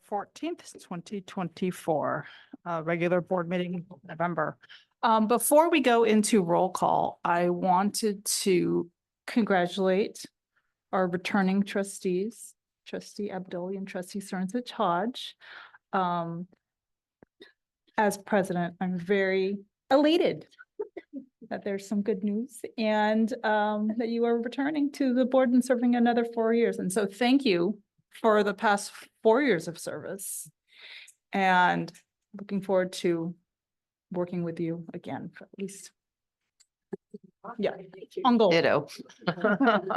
14th, 2024, regular board meeting, November. Before we go into roll call, I wanted to congratulate our returning trustees, Trustee Abdul and Trustee Cernsich Hodge. As president, I'm very elated that there's some good news and that you are returning to the board and serving another 4 years. And so thank you for the past 4 years of service. And looking forward to working with you again for at least. Yeah, ongoing. Ditto.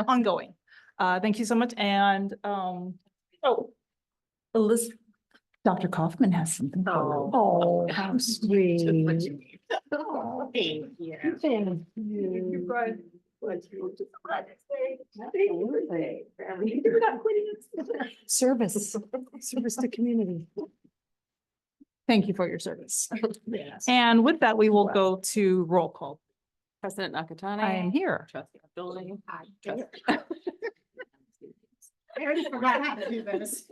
Ongoing. Thank you so much. And Elizabeth, Dr. Kaufman has something. Oh, how sweet. Oh, thank you. Thank you. Service to community. Thank you for your service. Yes. And with that, we will go to roll call. President Nakatani. I am here. Trustee Abdul. I already forgot how to do this.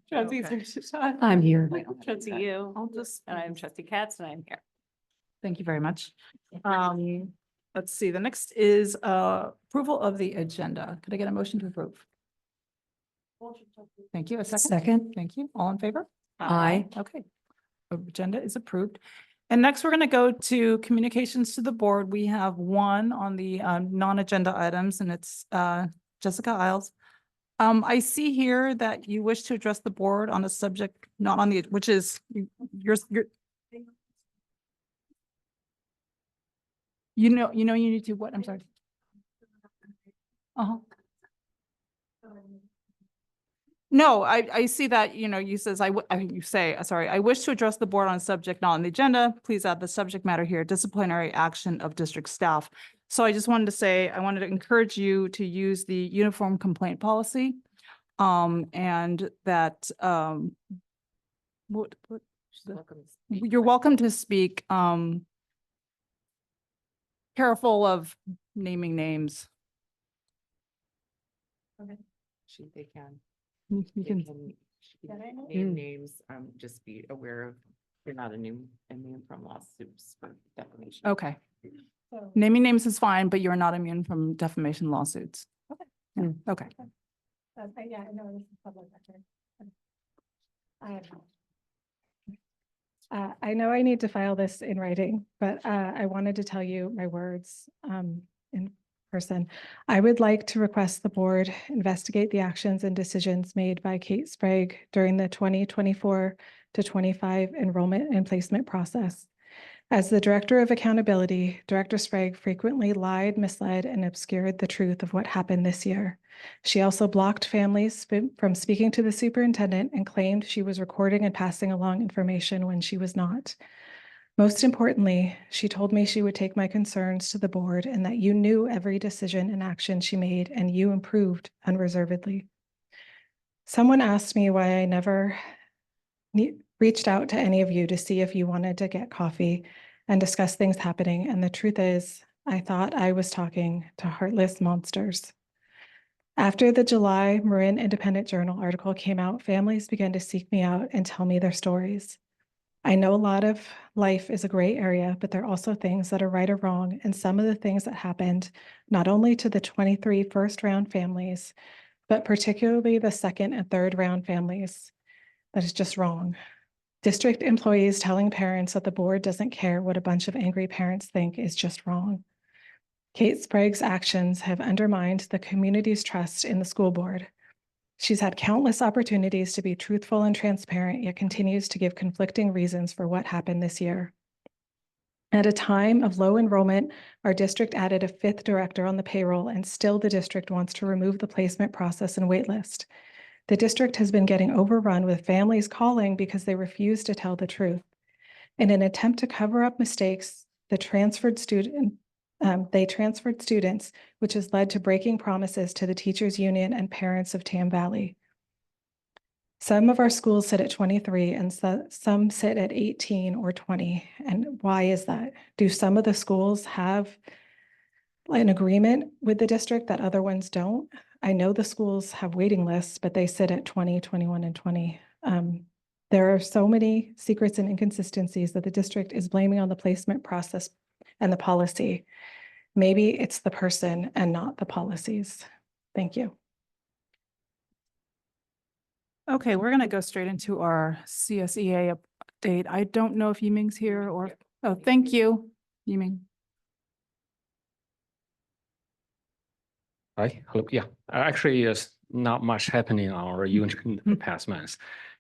Trustee Okay. Cernsich. I'm here. Trustee you. I'll just, And I'm Trustee Katz and I'm here. thank you very much. Let's see, the next is approval of the agenda. Could I get a motion to approve? Thank you. A second? Second. Thank you. All in favor? Aye. Okay. Agenda is approved. And next, we're going to go to communications to the board. We have one on the non-agenda items, and it's Jessica Isles. I see here that you wish to address the board on a subject not on the, which is your you need to what? I'm sorry. Uh-huh. No, I see that, you says, I wish to address the board on a subject not on the agenda. Please add the subject matter here, disciplinary action of district staff. So I just wanted to say, I wanted to encourage you to use the uniform complaint policy. And that, you're welcome to speak, careful of naming names. They can. You They can, can name names, just be aware of, you're not immune from lawsuits for defamation. okay. Naming names is fine, but you're not immune from defamation lawsuits. Okay. Yeah, okay. Yeah, I know this is public record. I know I need to file this in writing, but I wanted to tell you my words in person. I would like to request the board investigate the actions and decisions made by Kate Sprague during the 2024 to 25 enrollment and placement process. As the Director of Accountability, Director Sprague frequently lied, misled, and obscured the truth of what happened this year. She also blocked families from speaking to the superintendent and claimed she was recording and passing along information when she was not. Most importantly, she told me she would take my concerns to the board and that you knew every decision and action she made and you improved unreservedly. Someone asked me why I never reached out to any of you to see if you wanted to get coffee and discuss things happening. And the truth is, I thought I was talking to heartless monsters. After the July Marin Independent Journal article came out, families began to seek me out and tell me their stories. I know a lot of life is a gray area, but there are also things that are right or wrong. And some of the things that happened, not only to the 23 first round families, but particularly the second and third round families, that is just wrong. District employees telling parents that the board doesn't care what a bunch of angry parents think is just wrong. Kate Sprague's actions have undermined the community's trust in the school board. She's had countless opportunities to be truthful and transparent, yet continues to give conflicting reasons for what happened this year. At a time of low enrollment, our district added a 5th director on the payroll, and still the district wants to remove the placement process and waitlist. The district has been getting overrun with families calling because they refuse to tell the truth. In an attempt to cover up mistakes, they transferred students, which has led to breaking promises to the teachers union and parents of Tam Valley. Some of our schools sit at 23 and some sit at 18 or 20. And why is that? Do some of the schools have an agreement with the district that other ones don't? I know the schools have waiting lists, but they sit at 20, 21, and 20. There are so many secrets and inconsistencies that the district is blaming on the placement process and the policy. Maybe it's the person and not the policies. Thank you. Okay, we're gonna go straight into our CSEA update. I don't know if Yiming's here or, oh, thank you, Yiming. Hi, hello, yeah, actually, there's not much happening on our unit in the past months.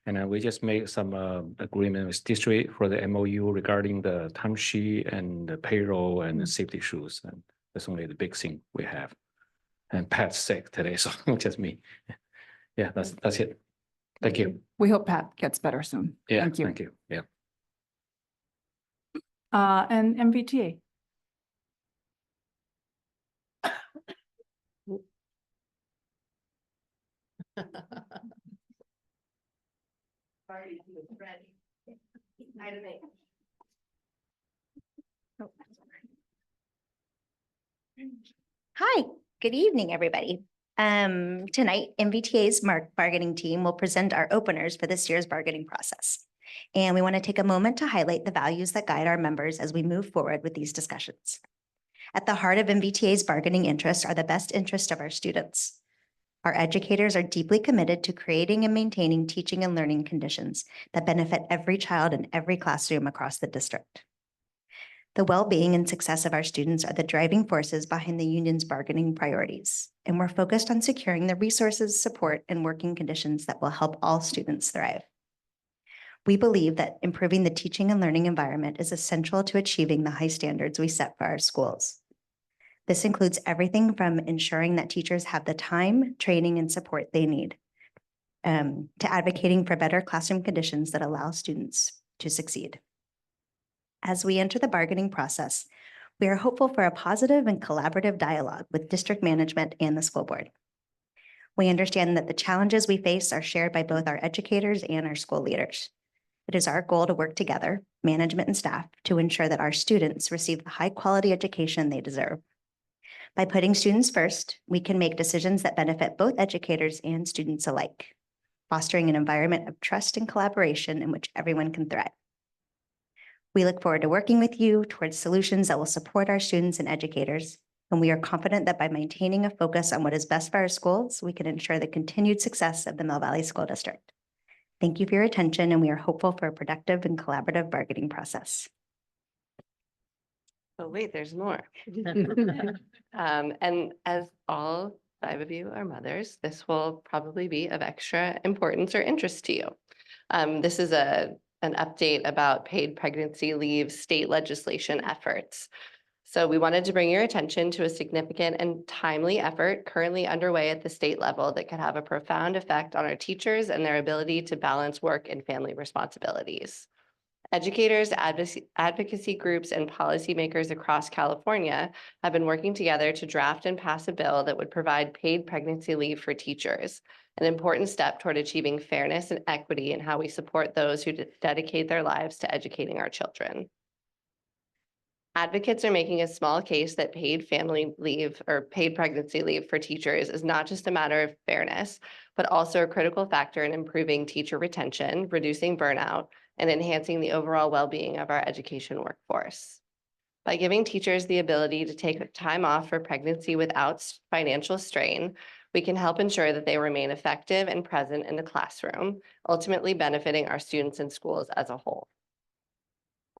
And we just made some agreement with district for the MOU regarding the timesheet and the payroll and the safety issues. And that's only the big thing we have. And Pat's sick today, so just me. Yeah, that's it. Thank you. We hope Pat gets better soon. Yeah, Thank you. thank you, yeah. And MBTA. Hi, good evening, everybody. Tonight, MBTA's bargaining team will present our openers for this year's bargaining process. And we want to take a moment to highlight the values that guide our members as we move forward with these discussions. At the heart of MBTA's bargaining interests are the best interests of our students. Our educators are deeply committed to creating and maintaining teaching and learning conditions that benefit every child in every classroom across the district. The well-being and success of our students are the driving forces behind the union's bargaining priorities, and we're focused on securing the resources, support, and working conditions that will help all students thrive. We believe that improving the teaching and learning environment is essential to achieving the high standards we set for our schools. This includes everything from ensuring that teachers have the time, training, and support they need, to advocating for better classroom conditions that allow students to succeed. As we enter the bargaining process, we are hopeful for a positive and collaborative dialogue with district management and the school board. We understand that the challenges we face are shared by both our educators and our school leaders. It is our goal to work together, management and staff, to ensure that our students receive the high-quality education they deserve. By putting students first, we can make decisions that benefit both educators and students alike, fostering an environment of trust and collaboration in which everyone can thrive. We look forward to working with you towards solutions that will support our students and educators, and we are confident that by maintaining a focus on what is best for our schools, we can ensure the continued success of the Mill Valley School District. Thank you for your attention, and we are hopeful for a productive and collaborative bargaining process. Oh, wait, there's more. And as all 5 of you are mothers, this will probably be of extra importance or interest to you. This is an update about paid pregnancy leave state legislation efforts. So we wanted to bring your attention to a significant and timely effort currently underway at the state level that could have a profound effect on our teachers and their ability to balance work and family responsibilities. Educators, advocacy groups, and policymakers across California have been working together to draft and pass a bill that would provide paid pregnancy leave for teachers, an important step toward achieving fairness and equity in how we support those who dedicate their lives to educating our children. Advocates are making a small case that paid family leave or paid pregnancy leave for teachers is not just a matter of fairness, but also a critical factor in improving teacher retention, reducing burnout, and enhancing the overall well-being of our education workforce. By giving teachers the ability to take time off for pregnancy without financial strain, we can help ensure that they remain effective and present in the classroom, ultimately benefiting our students and schools as a whole.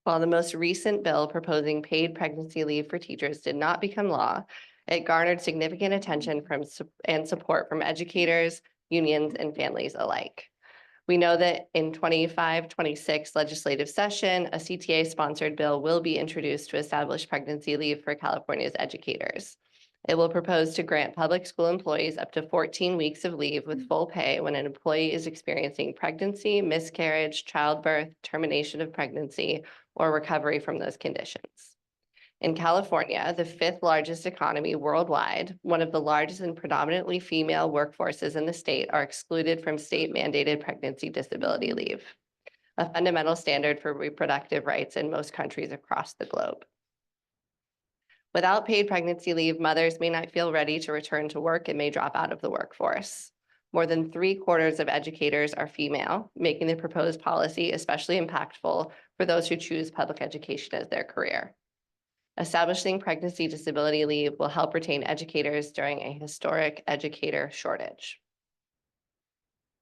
While the most recent bill proposing paid pregnancy leave for teachers did not become law, it garnered significant attention and support from educators, unions, and families alike. We know that in 25-26 legislative session, a CTA-sponsored bill will be introduced to establish pregnancy leave for California's educators. It will propose to grant public school employees up to 14 weeks of leave with full pay when an employee is experiencing pregnancy, miscarriage, childbirth, termination of pregnancy, or recovery from those conditions. In California, the 5th largest economy worldwide, one of the largest and predominantly female workforces in the state are excluded from state-mandated pregnancy disability leave, a fundamental standard for reproductive rights in most countries across the globe. Without paid pregnancy leave, mothers may not feel ready to return to work and may drop out of the workforce. More than 3/4 of educators are female, making the proposed policy especially impactful for those who choose public education as their career. Establishing pregnancy disability leave will help retain educators during a historic educator shortage.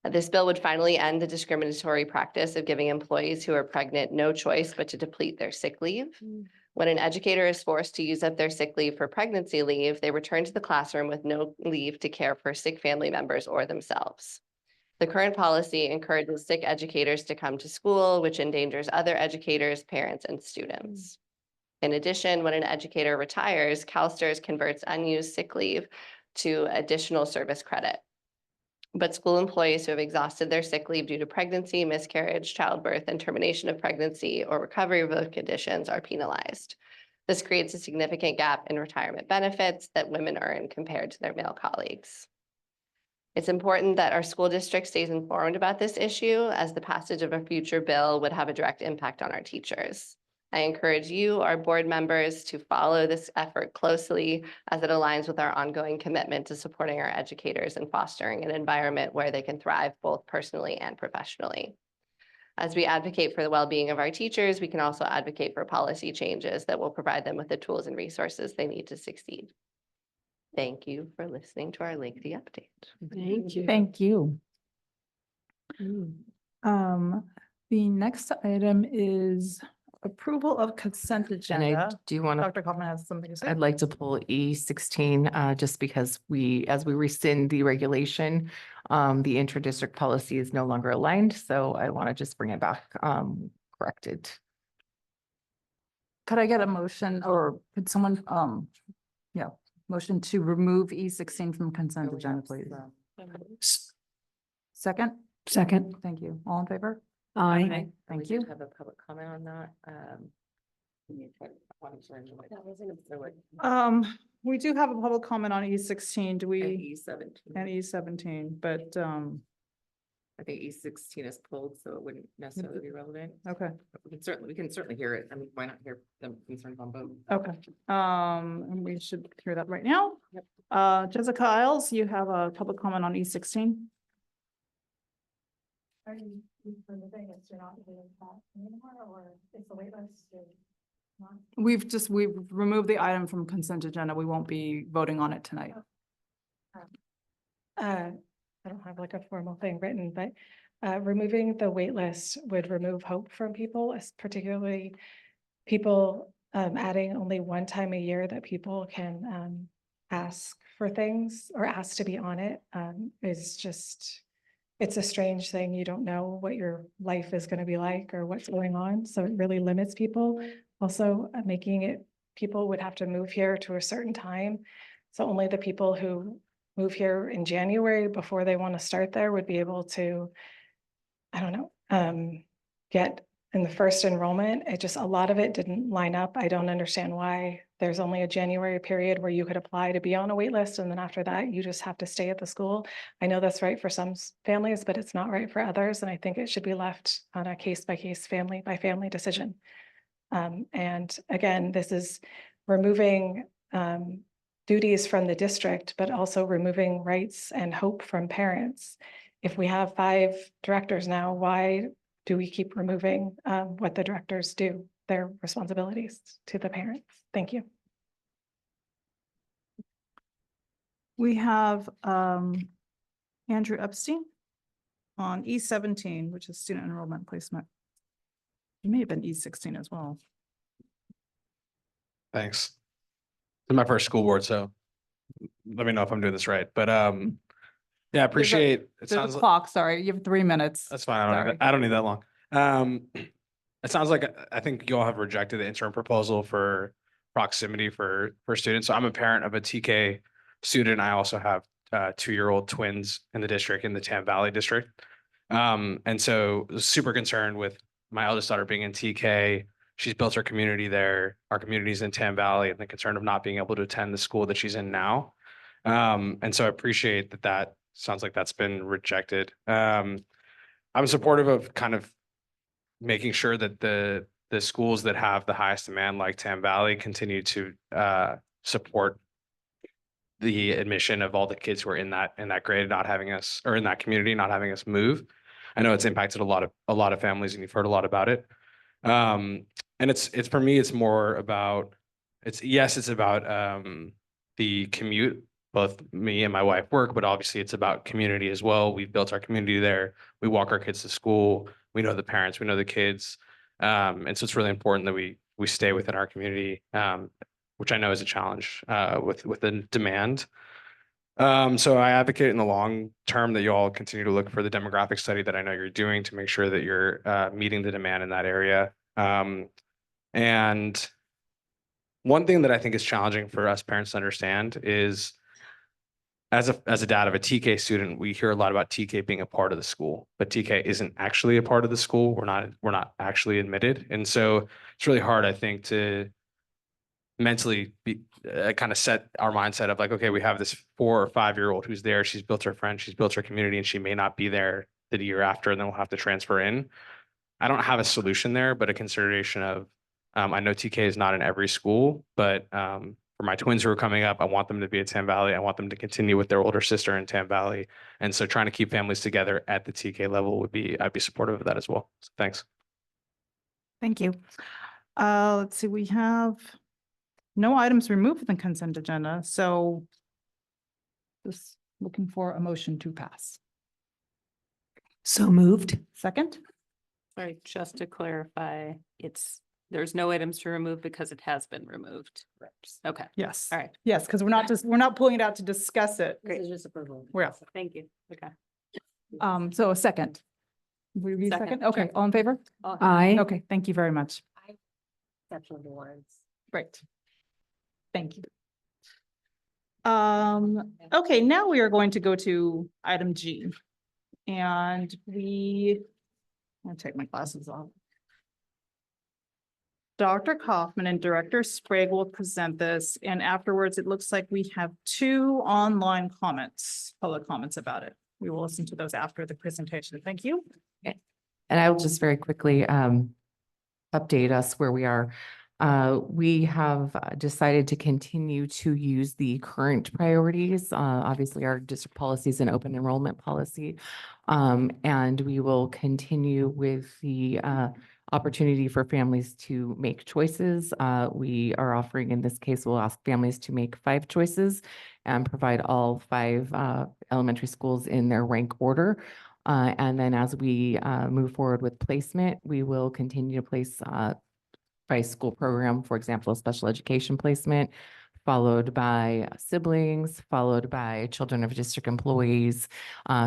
This bill would finally end the discriminatory practice of giving employees who are pregnant no choice but to deplete their sick leave. When an educator is forced to use up their sick leave for pregnancy leave, they return to the classroom with no leave to care for sick family members or themselves. The current policy encourages sick educators to come to school, which endangers other educators, parents, and students. In addition, when an educator retires, CalSTRS converts unused sick leave to additional service credit. But school employees who have exhausted their sick leave due to pregnancy, miscarriage, childbirth, and termination of pregnancy or recovery of those conditions are penalized. This creates a significant gap in retirement benefits that women earn compared to their male colleagues. It's important that our school district stays informed about this issue, as the passage of a future bill would have a direct impact on our teachers. I encourage you, our board members, to follow this effort closely as it aligns with our ongoing commitment to supporting our educators and fostering an environment where they can thrive both personally and professionally. As we advocate for the well-being of our teachers, we can also advocate for policy changes that will provide them with the tools and resources they need to succeed. Thank you for listening to our lengthy update. Thank you. Thank you. The next item is approval of consent And agenda. do you want to, Dr. Kaufman has something to say. I'd like to pull E16, just because as we rescind the regulation, the intra-district policy is no longer aligned, so I want to just bring it back, corrected. Could I get a motion, or could someone, motion to remove E16 from consent agenda, please? Second? Second. Thank you. All in favor? Aye. Thank We you. did have a public comment on that. We do have a public comment on E16. Do we, E17. and E17, but, I think E16 is pulled, so it wouldn't necessarily be relevant. okay, But we can certainly hear it. I mean, why not hear them concerned on both? okay. And we should hear that right now. Yep. Jessica Isles, you have a public comment on E16. Are you removing it, you're not doing that anymore, or is the wait list? We've removed the item from consent agenda. We won't be voting on it tonight. I don't have like a formal thing written, but removing the wait list would remove hope from people, particularly people adding only one time a year that people can ask for things or ask to be on it is just, it's a strange thing. You don't know what your life is going to be like or what's going on. So it really limits people. Also making it, people would have to move here to a certain time. So only the people who move here in January before they want to start there would be able to, I don't know, get in the first enrollment. It just, a lot of it didn't line up. I don't understand why there's only a January period where you could apply to be on a wait list. And then after that, you just have to stay at the school. I know that's right for some families, but it's not right for others. And I think it should be left on a case by case, family by family decision. And again, this is removing duties from the district, but also removing rights and hope from parents. If we have 5 directors now, why do we keep removing what the directors do, their responsibilities to the parents? Thank you. We have Andrew Epstein on E17, which is student enrollment placement. It may have been E16 as well. Thanks. This is my first school board, so let me know if I'm doing this right. But yeah, I appreciate it. There's Sounds a like clock, sorry, you have 3 minutes. that's fine. I don't need that long. It sounds like I think you all have rejected the interim proposal for proximity for students. So I'm a parent of a TK student. I also have 2-year-old twins in the district, in the Tam Valley district. And so super concerned with my eldest daughter being in TK. She's built her community there. Our community's in Tam Valley, and the concern of not being able to attend the school that she's in now. And so I appreciate that sounds like that's been rejected. I'm supportive of kind of making sure that the schools that have the highest demand, like Tam Valley, continue to support the admission of all the kids who are in that grade, not having us, or in that community, not having us move. I know it's impacted a lot of families, and you've heard a lot about it. And it's for me, it's more about, it's about the commute. Both me and my wife work, but obviously it's about community as well. We've built our community there. We walk our kids to school. We know the parents, we know the kids. And so it's really important that we stay within our community, which I know is a challenge with the demand. So I advocate in the long term that you all continue to look for the demographic study that I know you're doing to make sure that you're meeting the demand in that area. And one thing that I think is challenging for us parents to understand is, as a dad of a TK student, we hear a lot about TK being a part of the school, but TK isn't actually a part of the school. We're not actually admitted. And so it's really hard, I think, to mentally be kind of set our mindset of like, okay, we have this 4 or 5-year-old who's there. She's built her friend, she's built her community, and she may not be there the year after, and then we'll have to transfer in. I don't have a solution there, but a consideration of, I know TK is not in every school, but for my twins who are coming up, I want them to be at Tam Valley. I want them to continue with their older sister in Tam Valley. And so trying to keep families together at the TK level I'd be supportive of that as well. So thanks. Thank you. Let's see, we have no items removed from the consent agenda, so just looking for a motion to pass. So moved. Second? Sorry, just to clarify, there's no items to remove because it has been removed. Okay, Yes. all right. Yes, because we're not pulling it out to discuss it. This is just approval. Yeah. Thank you. Okay. So a second. Would you be Second, second? Okay, sure. all in favor? Aye. Okay, thank you very much. Exceptional awards. Great. Thank you. Okay, now we are going to go to item G. And I'm gonna take my glasses off. Dr. Kaufman and Director Sprague will present this, and afterwards, it looks like we have 2 online comments, public comments about it. We will listen to those after the presentation. Thank you. And I will just very quickly update us where we are. We have decided to continue to use the current priorities, obviously our district policies and open enrollment policy. And we will continue with the opportunity for families to make choices. We are offering, in this case, we'll ask families to make 5 choices and provide all 5 elementary schools in their rank order. And then as we move forward with placement, we will continue to place by school program, for example, a special education placement, followed by siblings, followed by children of district employees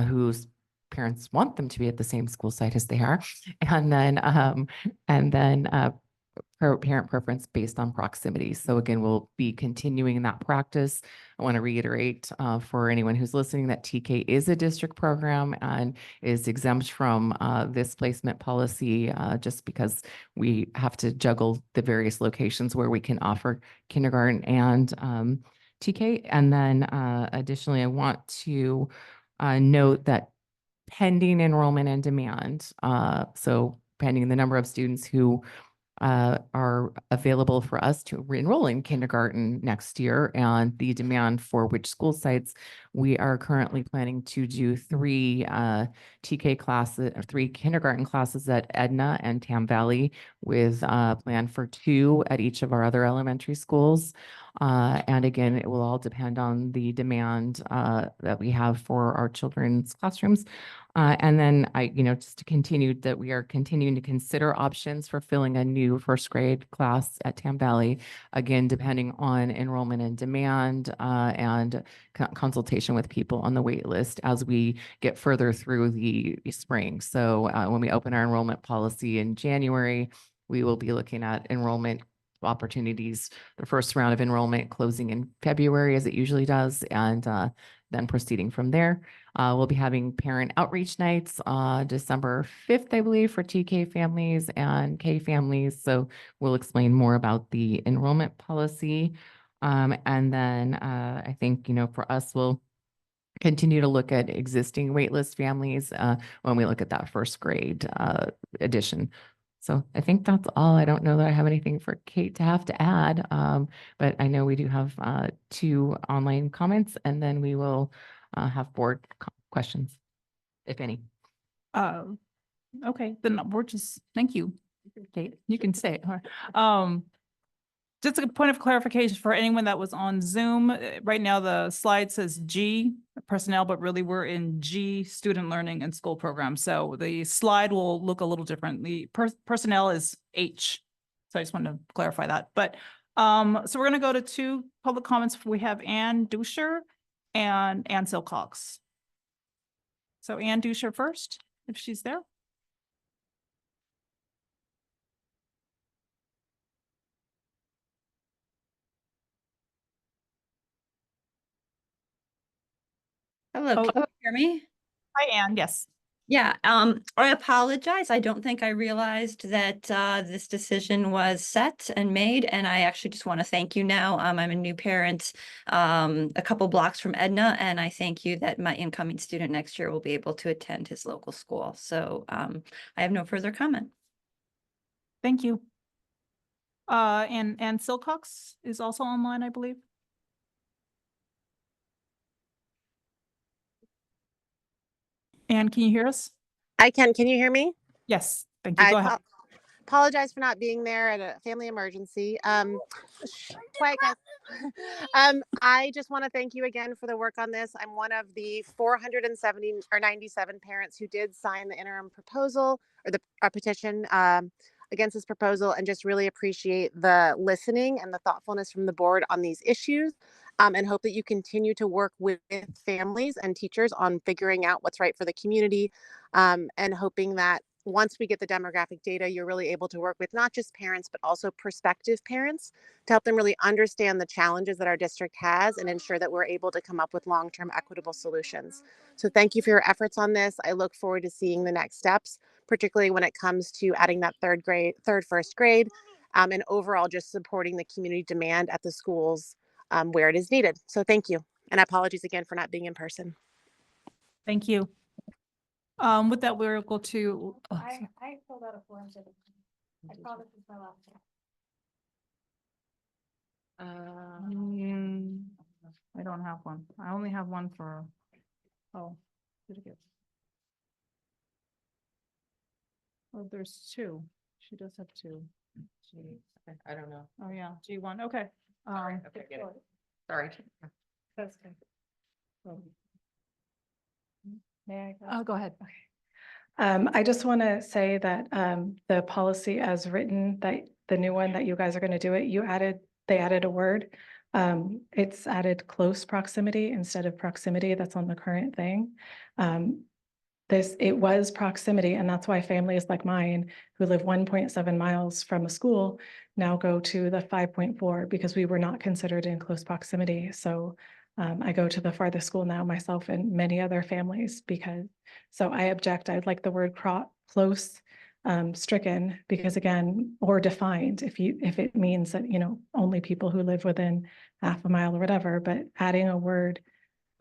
whose parents want them to be at the same school site as they are, and then parent preference based on proximity. So again, we'll be continuing that practice. I want to reiterate for anyone who's listening that TK is a district program and is exempt from this placement policy just because we have to juggle the various locations where we can offer kindergarten and TK. And then additionally, I want to note that pending enrollment and demand, so pending the number of students who are available for us to enroll in kindergarten next year and the demand for which school sites, we are currently planning to do 3 TK classes or 3 kindergarten classes at Edna and Tam Valley with a plan for 2 at each of our other elementary schools. And again, it will all depend on the demand that we have for our children's classrooms. And then just to continue that we are continuing to consider options for filling a new 1st grade class at Tam Valley, again, depending on enrollment and demand and consultation with people on the wait list as we get further through the spring. So when we open our enrollment policy in January, we will be looking at enrollment opportunities, the first round of enrollment closing in February as it usually does, and then proceeding from there. We'll be having parent outreach nights December 5th, I believe, for TK families and K families. So we'll explain more about the enrollment policy. And then I think, for us, we'll continue to look at existing waitlist families when we look at that 1st grade addition. So I think that's all. I don't know that I have anything for Kate to have to add, but I know we do have 2 online comments, and then we will have board questions, if any. Okay, then we're just, thank you, Kate. You can say it. All right. Just a point of clarification for anyone that was on Zoom. Right now, the slide says G personnel, but really we're in G student learning and school programs. So the slide will look a little different. The personnel is H. So I just wanted to clarify that. But so we're going to go to 2 public comments. We have Ann Duscher and Ann Silcox. So Ann Duscher first, if she's there. Hello, Oh. can you hear me? Hi, Ann. Yes. Yeah, I apologize. I don't think I realized that this decision was set and made, and I actually just want to thank you now. I'm a new parent, a couple blocks from Edna, and I thank you that my incoming student next year will be able to attend his local school. So I have no further comment. Thank you. And Silcox is also online, I believe. Ann, can you hear us? I can. Can you hear me? Yes, thank you. Go ahead. Apologize for not being there at a family emergency. Quiet, guys. I just want to thank you again for the work on this. I'm one of the 470 or 97 parents who did sign the interim proposal or the petition against this proposal, and just really appreciate the listening and the thoughtfulness from the board on these issues. And hope that you continue to work with families and teachers on figuring out what's right for the community, and hoping that once we get the demographic data, you're really able to work with not just parents, but also prospective parents to help them really understand the challenges that our district has and ensure that we're able to come up with long-term equitable solutions. So thank you for your efforts on this. I look forward to seeing the next steps, particularly when it comes to adding that first grade, and overall just supporting the community demand at the schools where it is needed. So thank you. And apologies again for not being in person. Thank you. With that, we'll go to. I filled out a form. I promise it's my last one. I don't have one. I only have one for, oh, did it get? Oh, there's 2. She does have 2. I don't know. Oh, yeah, G1, okay. Okay, get it. Sorry. That's good. May I go? Oh, go ahead. I just want to say that the policy as written, that the new one that you guys are going to do it, they added a word. It's added close proximity instead of proximity. That's on the current thing. It was proximity, and that's why families like mine who live 1.7 miles from a school now go to the 5.4 because we were not considered in close proximity. So I go to the farthest school now myself and many other families so I object. I'd like the word close stricken because again, or defined if it means that, only people who live within half a mile or whatever, but adding a word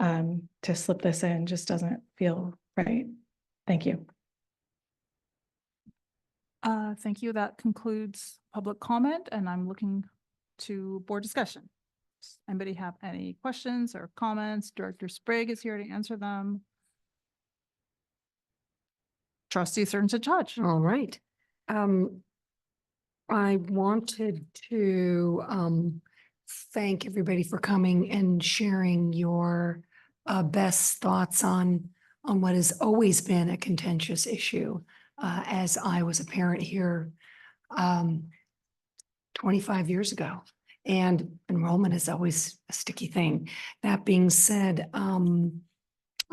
to slip this in just doesn't feel right. Thank you. Thank you. That concludes public comment, and I'm looking to board discussion. Does anybody have any questions or comments? Director Sprague is here to answer them. Trustee Cernsa-Chodge. All right. I wanted to thank everybody for coming and sharing your best thoughts on what has always been a contentious issue. As I was a parent here 25 years ago, and enrollment is always a sticky thing. That being said,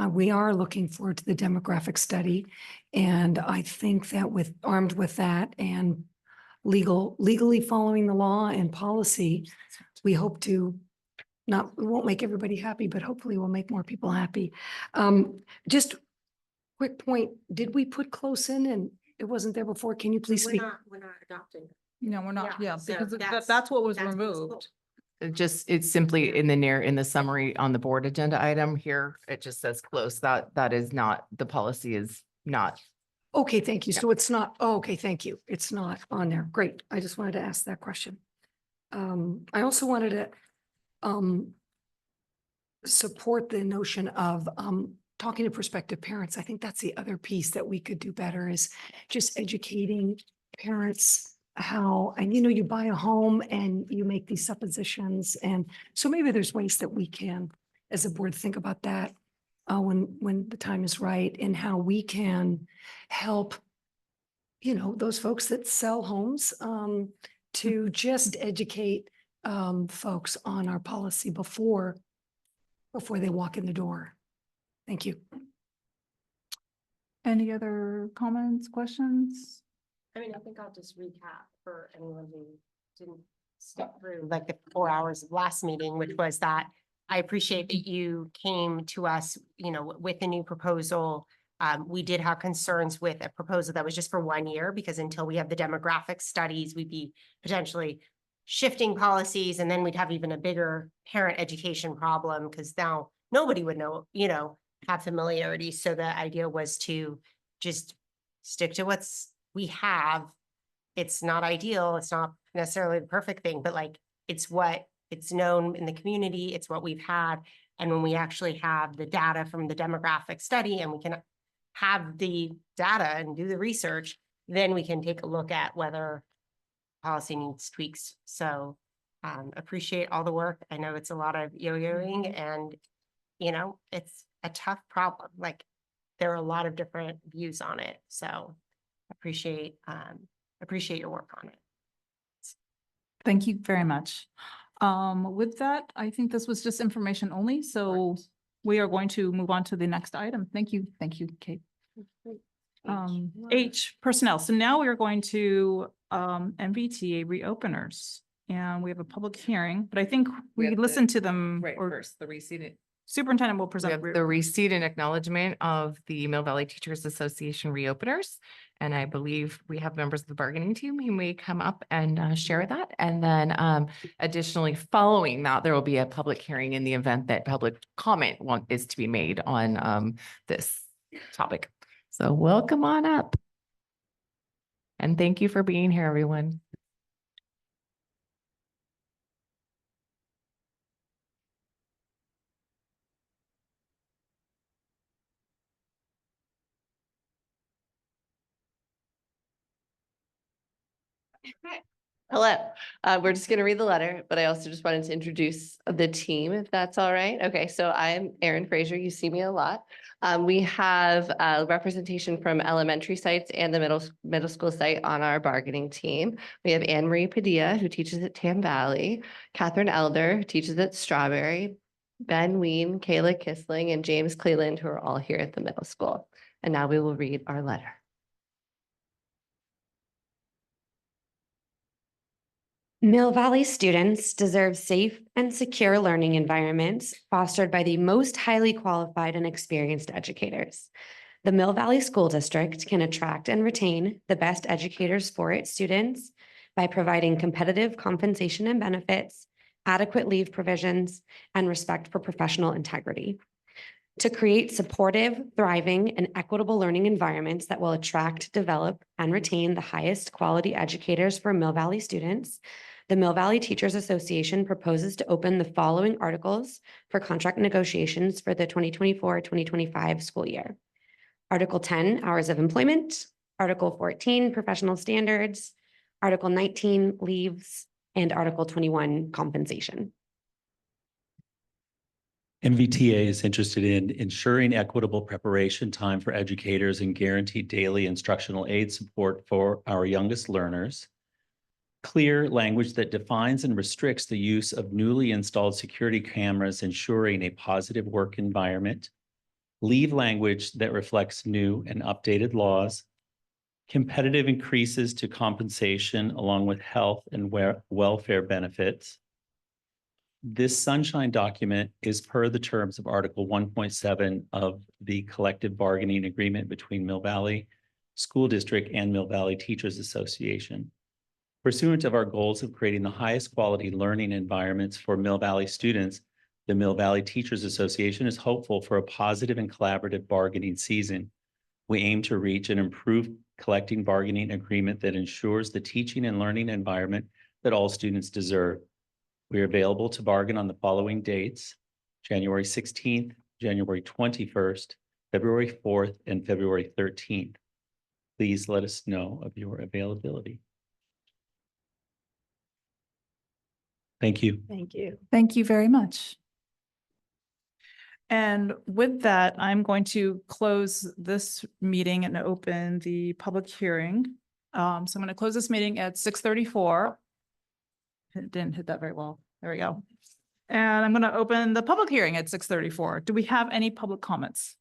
we are looking forward to the demographic study, and I think that armed with that and legally following the law and policy, we hope to we won't make everybody happy, but hopefully we'll make more people happy. Just quick point, did we put close in and it wasn't there before? Can you please speak? We're not adopting. No, we're not. Yeah, Yeah, so because that's- that's what was that's what's removed. It's simply in the summary on the board agenda item here. It just says close. That is not, the policy is not Okay, thank you. Yeah. So it's not, oh, okay, thank you. It's not on there. Great. I just wanted to ask that question. I also wanted to support the notion of talking to prospective parents. I think that's the other piece that we could do better is just educating parents how, and you buy a home and you make these suppositions. And so maybe there's ways that we can, as a board, think about that when the time is right and how we can help, those folks that sell homes to just educate folks on our policy before they walk in the door. Thank you. Any other comments, questions? I mean, I think I'll just recap for anyone who didn't stick through like the 4 hours of last meeting, which was that I appreciate that you came to us, with a new proposal. We did have concerns with a proposal that was just for 1 year, because until we have the demographic studies, we'd be potentially shifting policies, and then we'd have even a bigger parent education problem, because now nobody would know, have familiarity. So the idea was to just stick to what's we have. It's not ideal. It's not necessarily the perfect thing, but like, it's what it's known in the community. It's what we've had. And when we actually have the data from the demographic study and we can have the data and do the research, then we can take a look at whether policy needs tweaks. So appreciate all the work. I know it's a lot of yo-yoing and, it's a tough problem. Like, there are a lot of different views on it. So appreciate your work on it. Thank you very much. With that, I think this was just information only, so we are going to move on to the next item. Thank you, Kate. H, personnel. So now we are going to MBTA reopeners, and we have a public hearing, but I think we have listened to them. Right, or first, the receipt. Superintendent will We present. have the receipt and acknowledgement of the Mill Valley Teachers Association reopeners. And I believe we have members of the bargaining team who may come up and share that. And then additionally, following that, there will be a public hearing in the event that public comment is to be made on this topic. So welcome on up. And thank you for being here, everyone. Hello, we're just going to read the letter, but I also just wanted to introduce the team, if that's all right. Okay, so I'm Erin Fraser. You see me a lot. We have representation from elementary sites and the middle school site on our bargaining team. We have Anne Marie Padilla, who teaches at Tam Valley, Catherine Elder, who teaches at Strawberry, Ben Ween, Kayla Kissling, and James Cleland, who are all here at the middle school. And now we will read our letter. Mill Valley students deserve safe and secure learning environments fostered by the most highly qualified and experienced educators. The Mill Valley School District can attract and retain the best educators for its students by providing competitive compensation and benefits, adequate leave provisions, and respect for professional integrity. To create supportive, thriving, and equitable learning environments that will attract, develop, and retain the highest quality educators for Mill Valley students, the Mill Valley Teachers Association proposes to open the following articles for contract negotiations for the 2024-2025 school year. Article 10, hours of employment, Article 14, professional standards, Article 19, leaves, and Article 21, compensation. MVTA is interested in ensuring equitable preparation time for educators and guaranteed daily instructional aid support for our youngest learners. Clear language that defines and restricts the use of newly installed security cameras, ensuring a positive work environment. Leave language that reflects new and updated laws. Competitive increases to compensation along with health and welfare benefits. This sunshine document is per the terms of Article 1.7 of the collective bargaining agreement between Mill Valley School District and Mill Valley Teachers Association. Pursuant of our goals of creating the highest quality learning environments for Mill Valley students, the Mill Valley Teachers Association is hopeful for a positive and collaborative bargaining season. We aim to reach an improved collective bargaining agreement that ensures the teaching and learning environment that all students deserve. We are available to bargain on the following dates: January 16th, January 21st, February 4th, and February 13th. Please let us know of your availability. Thank you. Thank you. Thank you very much. And with that, I'm going to close this meeting and open the public hearing. So I'm going to close this meeting at 6:34. It didn't hit that very well. There we go. And I'm going to open the public hearing at 6:34. Do we have any public comments?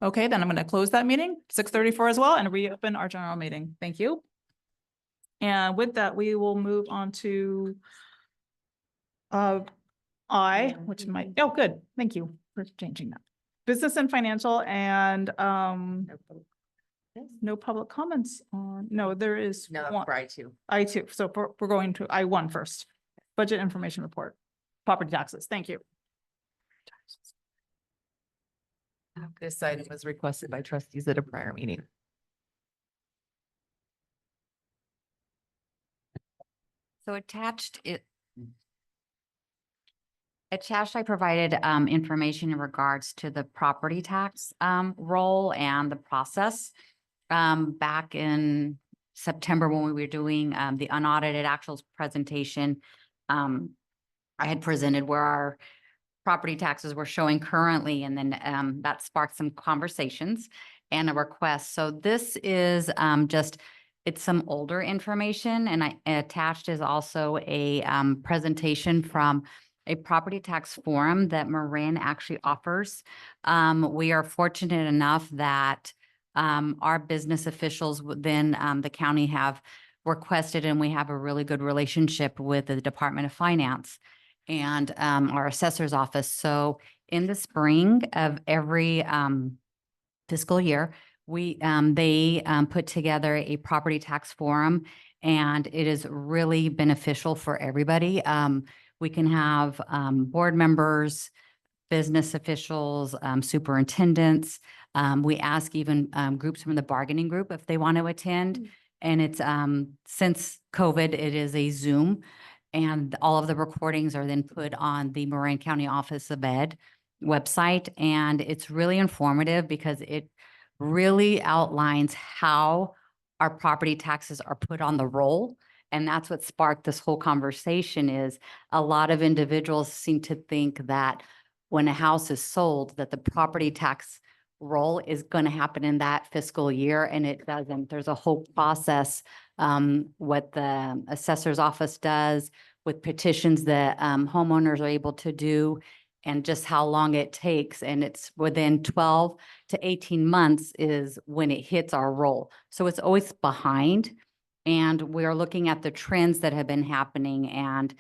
Okay, then I'm going to close that meeting, 6:34 as well, and reopen our general meeting. Thank you. And with that, we will move on to which might, oh, good. Thank you for changing that. Business and financial and no public comments on, no, there is. No, one. for I2. I2. So we're going to I1 first. Budget information report, property taxes. Thank you. This item was requested by trustees at a prior meeting. So attached, I provided information in regards to the property tax role and the process. Back in September, when we were doing the unaudited actuals presentation, I had presented where our property taxes were showing currently, and then that sparked some conversations and a request. So this is it's some older information, and I attached is also a presentation from a property tax forum that Marin actually offers. We are fortunate enough that our business officials within the county have requested, and we have a really good relationship with the Department of Finance and our assessor's office. So in the spring of every fiscal year, they put together a property tax forum, and it is really beneficial for everybody. We can have board members, business officials, superintendents. We ask even groups from the bargaining group if they want to attend. And it's since COVID, it is a Zoom, and all of the recordings are then put on the Marin County Office of Ed website. And it's really informative because it really outlines how our property taxes are put on the roll. And that's what sparked this whole conversation. Is a lot of individuals seem to think that when a house is sold, that the property tax roll is going to happen in that fiscal year, and it doesn't. There's a whole process, what the assessor's office does with petitions that homeowners are able to do, and just how long it takes. And it's within 12 to 18 months is when it hits our roll. So it's always behind. And we're looking at the trends that have been happening, and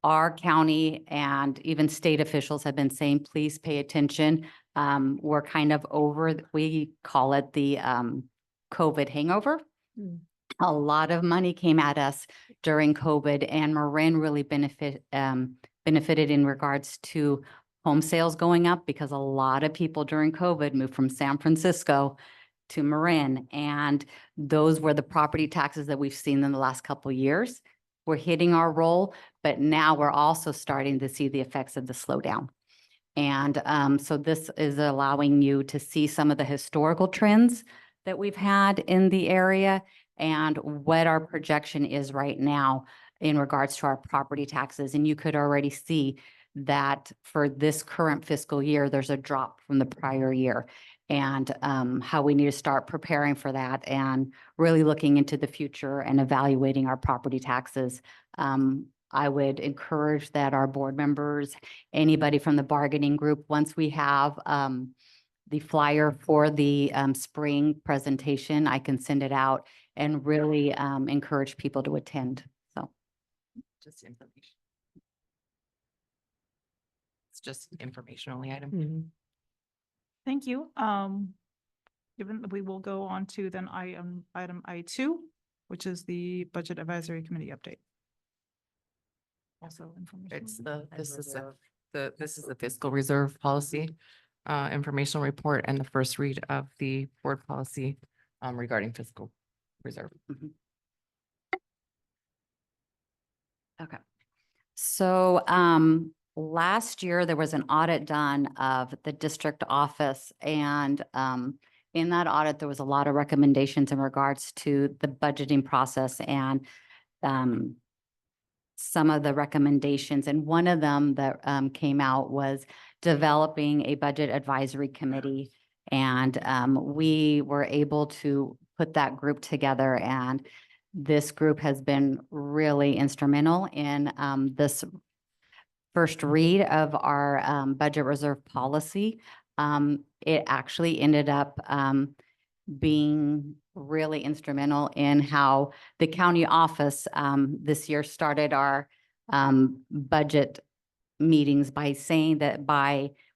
our county and even state officials have been saying, please pay attention. We're kind of over, we call it the COVID hangover. A lot of money came at us during COVID, and Marin really benefited in regards to home sales going up, because a lot of people during COVID moved from San Francisco to Marin, and those were the property taxes that we've seen in the last couple of years. We're hitting our roll, but now we're also starting to see the effects of the slowdown. And so this is allowing you to see some of the historical trends that we've had in the area and what our projection is right now in regards to our property taxes. And you could already see that for this current fiscal year, there's a drop from the prior year, and how we need to start preparing for that and really looking into the future and evaluating our property taxes. I would encourage that our board members, anybody from the bargaining group, once we have the flyer for the spring presentation, I can send it out and really encourage people to attend. So Just information. It's just information only item. Thank you. Given that we will go on to then item I2, which is the Budget Advisory Committee update. Also information. It's this is the fiscal reserve policy. informational report and the first read of the board policy regarding fiscal reserve. Okay. So last year, there was an audit done of the district office, and in that audit, there was a lot of recommendations in regards to the budgeting process and some of the recommendations. And one of them that came out was developing a budget advisory committee. And we were able to put that group together, and this group has been really instrumental in this first read of our budget reserve policy. It actually ended up being really instrumental in how the county office this year started our budget meetings by saying that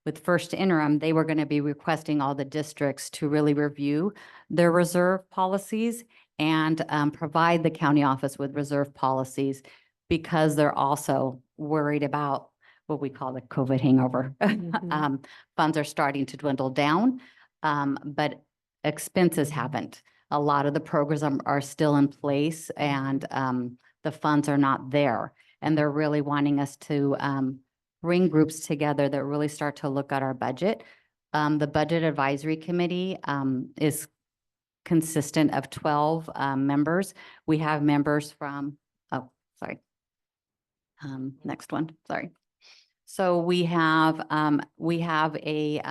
with first interim, they were going to be requesting all the districts to really review their reserve policies and provide the county office with reserve policies, because they're also worried about what we call the COVID hangover. Funds are starting to dwindle down, but expenses haven't. A lot of the programs are still in place, and the funds are not there. And they're really wanting us to bring groups together that really start to look at our budget. The Budget Advisory Committee is consistent of 12 members. We have members from, next one, sorry. So we have a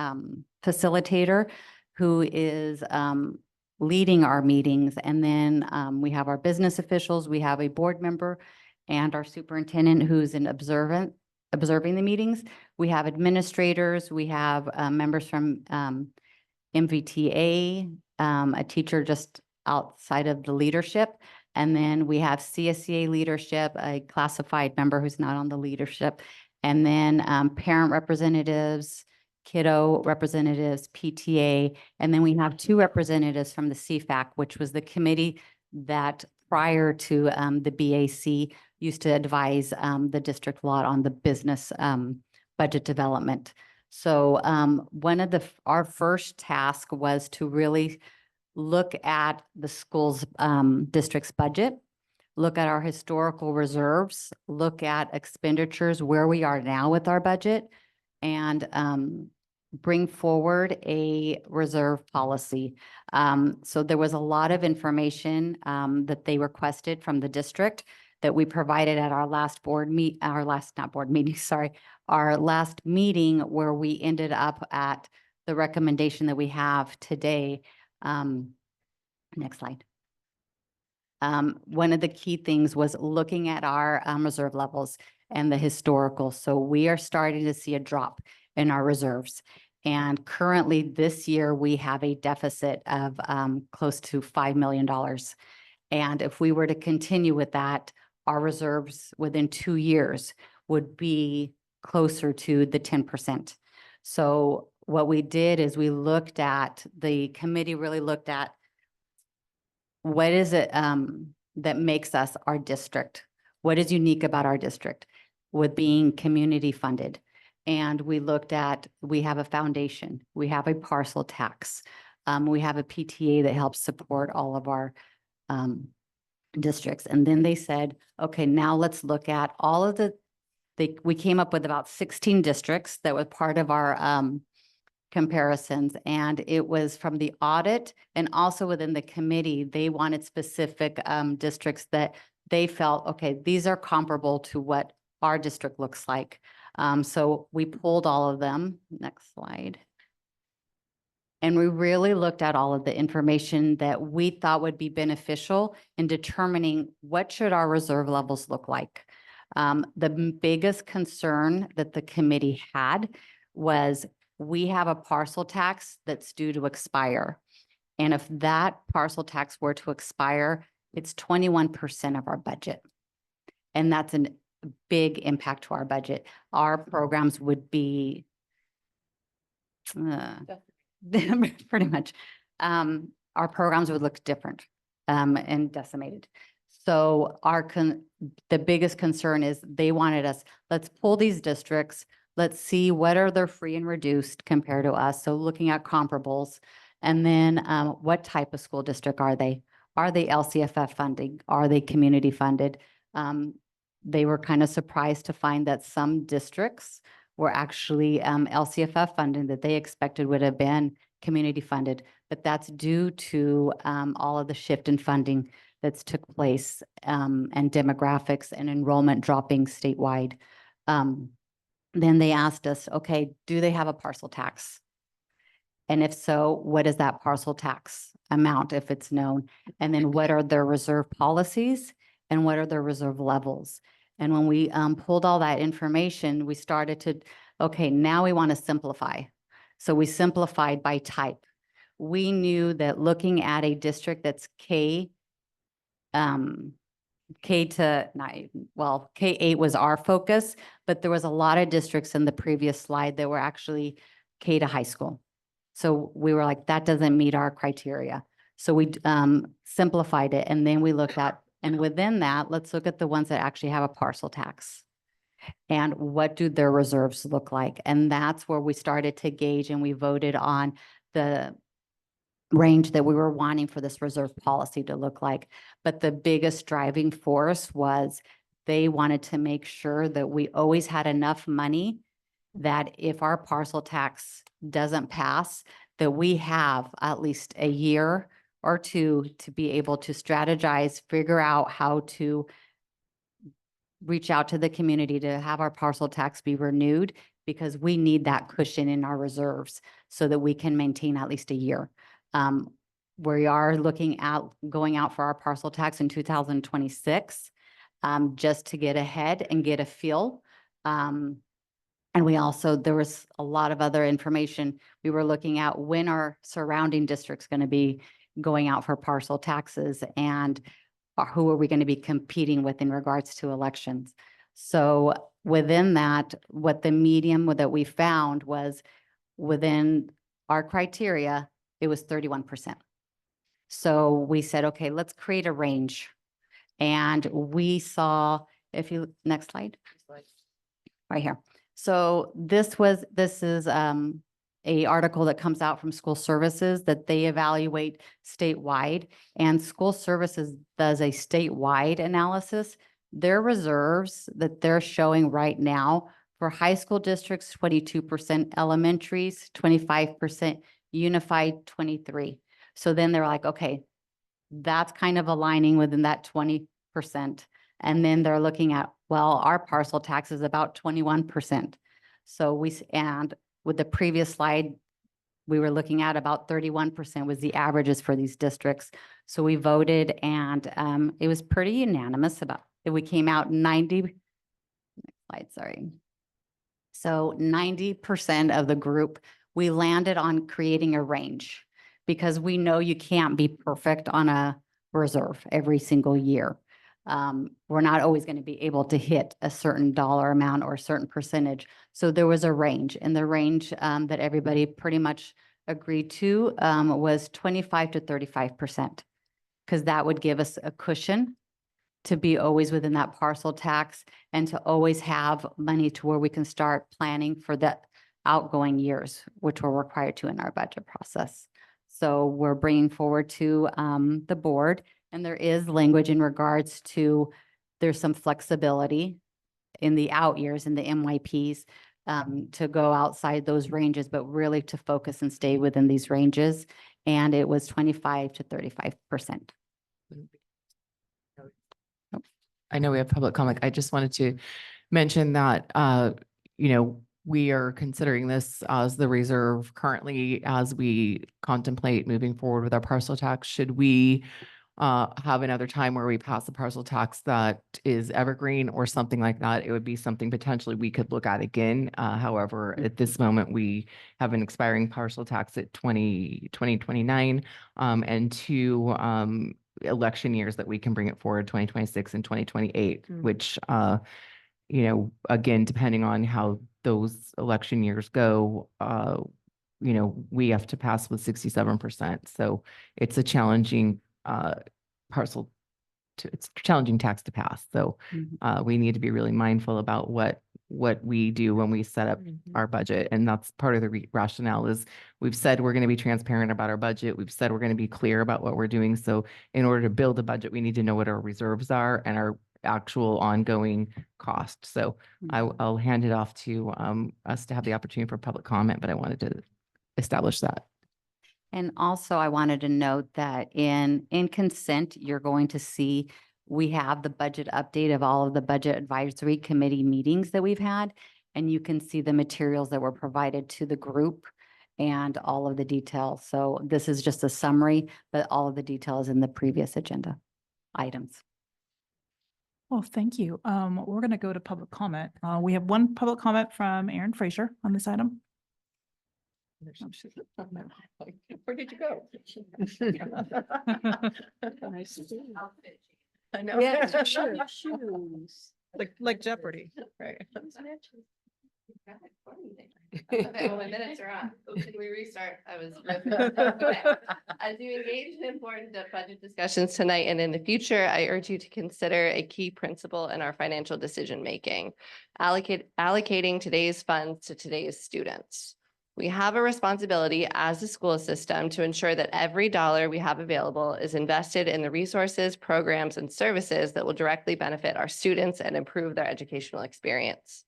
facilitator who is leading our meetings. And then we have our business officials, we have a board member, and our superintendent who's observing the meetings. We have administrators, we have members from MVTA, a teacher just outside of the leadership. And then we have CSEA leadership, a classified member who's not on the leadership. And then parent representatives, kiddo representatives, PTA. And then we have 2 representatives from the CFAC, which was the committee that prior to the BAC used to advise the district a lot on the business budget development. So one of our first task was to really look at the school's district's budget, look at our historical reserves, look at expenditures, where we are now with our budget, and bring forward a reserve policy. So there was a lot of information that they requested from the district that we provided at our last our last meeting, where we ended up at the recommendation that we have today. Next slide. One of the key things was looking at our reserve levels and the historical. So we are starting to see a drop in our reserves. And currently this year, we have a deficit of close to $5 million. And if we were to continue with that, our reserves within 2 years would be closer to the 10%. So what we did is the committee really looked at what is it that makes us our district? What is unique about our district with being community funded? And we looked at, we have a foundation, we have a parcel tax, we have a PTA that helps support all of our districts. And then they said, okay, now let's look at all of we came up with about 16 districts that were part of our comparisons. And it was from the audit, and also within the committee, they wanted specific districts that they felt, okay, these are comparable to what our district looks like. So we pulled all of them. Next slide. And we really looked at all of the information that we thought would be beneficial in determining what should our reserve levels look like. The biggest concern that the committee had was we have a parcel tax that's due to expire. And if that parcel tax were to expire, it's 21% of our budget. And that's a big impact to our budget. Our programs would be pretty much, our programs would look different and decimated. So the biggest concern is they wanted us, let's pull these districts, let's see what are their free and reduced compared to us. So looking at comparables. And then what type of school district are they? Are they LCFF funding? Are they community funded? They were kind of surprised to find that some districts were actually LCFF funding that they expected would have been community funded, but that's due to all of the shift in funding that's took place and demographics and enrollment dropping statewide. Then they asked us, okay, do they have a parcel tax? And if so, what is that parcel tax amount if it's known? And then what are their reserve policies and what are their reserve levels? And when we pulled all that information, we started to, okay, now we want to simplify. So we simplified by type. We knew that looking at a district that's K to nine, well, K-8 was our focus, but there was a lot of districts in the previous slide that were actually K to high school. So we were like, that doesn't meet our criteria. So we simplified it, and then we looked at, and within that, let's look at the ones that actually have a parcel tax. And what do their reserves look like? And that's where we started to gauge, and we voted on the range that we were wanting for this reserve policy to look like. But the biggest driving force was they wanted to make sure that we always had enough money that if our parcel tax doesn't pass, that we have at least a year or two to be able to strategize, figure out how to reach out to the community to have our parcel tax be renewed, because we need that cushion in our reserves so that we can maintain at least a year. We are looking at going out for our parcel tax in 2026, just to get ahead and get a feel. And we also, there was a lot of other information. We were looking at when our surrounding districts going to be going out for parcel taxes, and who are we going to be competing with in regards to elections. So within that, what the medium that we found was within our criteria, it was 31%. So we said, okay, let's create a range. And we saw, if you, next slide, right here. So this is a article that comes out from School Services that they evaluate statewide, and School Services does a statewide analysis. Their reserves that they're showing right now for high school districts, 22%, elementaries, 25%, unified 23. So then they're like, okay, that's kind of aligning within that 20%. And then they're looking at, well, our parcel tax is about 21%. So and with the previous slide, we were looking at about 31% was the averages for these districts. So we voted, and it was pretty unanimous about it. We came out 90, next slide, sorry. So 90% of the group, we landed on creating a range, because we know you can't be perfect on a reserve every single year. We're not always going to be able to hit a certain dollar amount or a certain percentage. So there was a range, and the range that everybody pretty much agreed to was 25 to 35%, because that would give us a cushion to be always within that parcel tax and to always have money to where we can start planning for the outgoing years, which we're required to in our budget process. So we're bringing forward to the board, and there is language in regards to, there's some flexibility in the out years in the MYPs to go outside those ranges, but really to focus and stay within these ranges. And it was 25 to 35%. I know we have public comment. I just wanted to mention that, we are considering this as the reserve currently as we contemplate moving forward with our parcel tax. Should we have another time where we pass a parcel tax that is evergreen or something like that, it would be something potentially we could look at again. However, at this moment, we have an expiring parcel tax at 2029 and 2 election years that we can bring it forward, 2026 and 2028, which, again, depending on how those election years go, we have to pass with 67%. So it's a challenging it's a challenging tax to pass. So we need to be really mindful about what what we do when we set up our budget. And that's part of the rationale is we've said we're going to be transparent about our budget. We've said we're going to be clear about what we're doing. So in order to build a budget, we need to know what our reserves are and our actual ongoing cost. So I'll hand it off to us to have the opportunity for public comment, but I wanted to establish that. And also I wanted to note that in consent, you're going to see we have the budget update of all of the budget advisory committee meetings that we've had. And you can see the materials that were provided to the group and all of the details. So this is just a summary, but all of the details in the previous agenda items. Well, thank you. We're going to go to public comment. We have one public comment from Aaron Fraser on this item. Where did you go? I know. Yeah, sure. Shoes. Like Jeopardy. Right. Okay, well, my minutes are on. Can we restart? I was. Okay. As you engage in important budget discussions tonight and in the future, I urge you to consider a key principle in our financial decision-making. Allocating today's funds to today's students. We have a responsibility as a school system to ensure that every dollar we have available is invested in the resources, programs, and services that will directly benefit our students and improve their educational experience.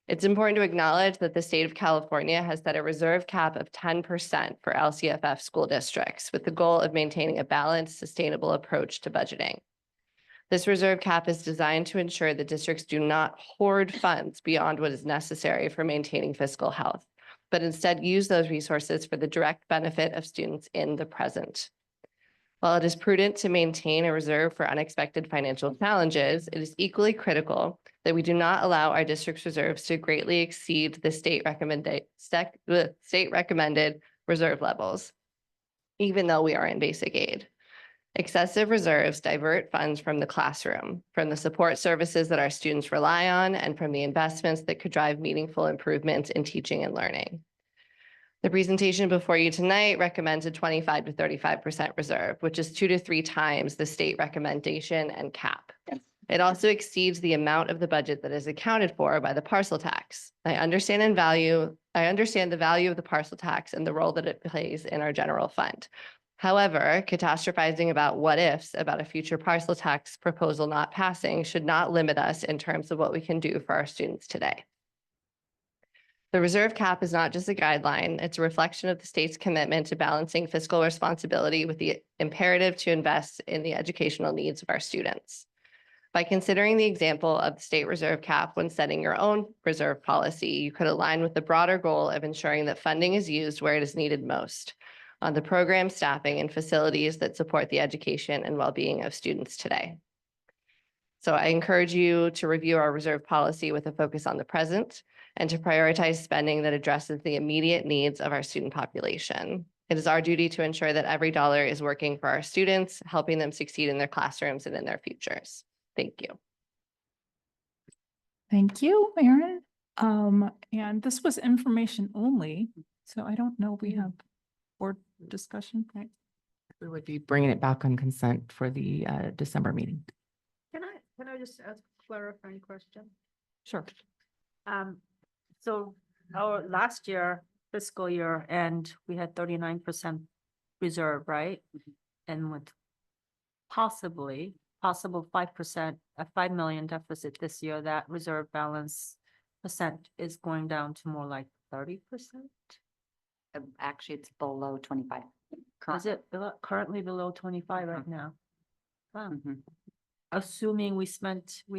It's important to acknowledge that the state of California has set a reserve cap of 10% for LCFF school districts with the goal of maintaining a balanced, sustainable approach to budgeting. This reserve cap is designed to ensure that districts do not hoard funds beyond what is necessary for maintaining fiscal health, but instead use those resources for the direct benefit of students in the present. While it is prudent to maintain a reserve for unexpected financial challenges, it is equally critical that we do not allow our district's reserves to greatly exceed the state recommended reserve levels, even though we are in basic aid. Excessive reserves divert funds from the classroom, from the support services that our students rely on, and from the investments that could drive meaningful improvements in teaching and learning. The presentation before you tonight recommends a 25 to 35% reserve, which is 2 to 3 times the state recommendation and cap. It also exceeds the amount of the budget that is accounted for by the parcel tax. I understand the value of the parcel tax and the role that it plays in our general fund. However, catastrophizing about what ifs about a future parcel tax proposal not passing should not limit us in terms of what we can do for our students today. The reserve cap is not just a guideline, it's a reflection of the state's commitment to balancing fiscal responsibility with the imperative to invest in the educational needs of our students. By considering the example of the state reserve cap when setting your own reserve policy, you could align with the broader goal of ensuring that funding is used where it is needed most, on the program, staffing, and facilities that support the education and well-being of students today. So I encourage you to review our reserve policy with a focus on the present and to prioritize spending that addresses the immediate needs of our student population. It is our duty to ensure that every dollar is working for our students, helping them succeed in their classrooms and in their futures. Thank you. Thank you, Erin. And this was information only, so I don't know if we have board discussion, right? We would be bringing it back on consent for the December meeting. Can I just ask a clarifying question? Sure. So our last year, fiscal year, and we had 39% reserve, right? And with possible 5%, a 5 million deficit this year, that reserve balance percent is going down to more like 30%? Actually, it's below 25. Is it currently below 25 right now? Wow. Mhm. Assuming we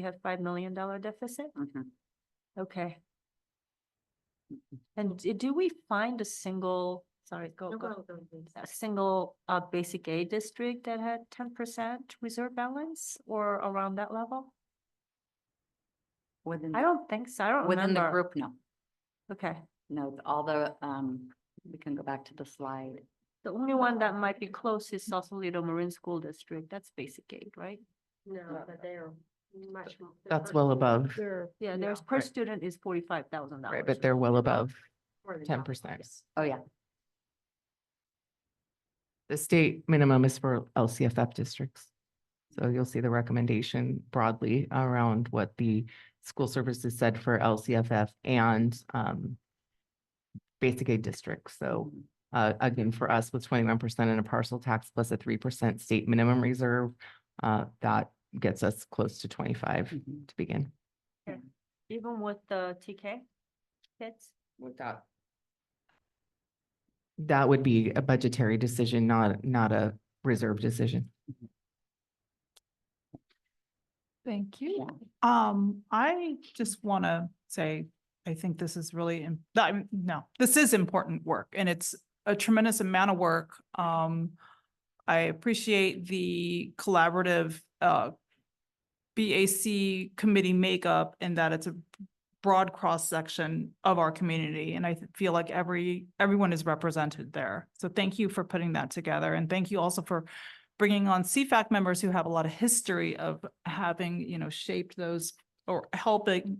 have $5 million deficit? Mhm. Okay. And do we find a single, sorry, a single basic aid district that had 10% reserve balance or around that level? I don't think so. I don't Within the remember. group, no. Okay. No, although, we can go back to the slide. The only one that might be close is Sausalito Marin School District. That's basic aid, right? No, but they're much more. That's well above, Yeah, there's per Right. student is $45,000. right, but they're well above 10%. Oh, yeah. The state minimum is for LCFF districts. So you'll see the recommendation broadly around what the school services said for LCFF and basic aid districts. So again, for us with 21% in a parcel tax plus a 3% state minimum reserve, that gets us close to 25 to begin. Even with the TK kids? With that would be a budgetary decision, not a reserve decision. Thank you. I just want to say, I think this is really, this is important work and it's a tremendous amount of work. I appreciate the collaborative BAC committee makeup and that it's a broad cross-section of our community. And I feel like everyone is represented there. So thank you for putting that together. And thank you also for bringing on CFAC members who have a lot of history of having, shaped those or helping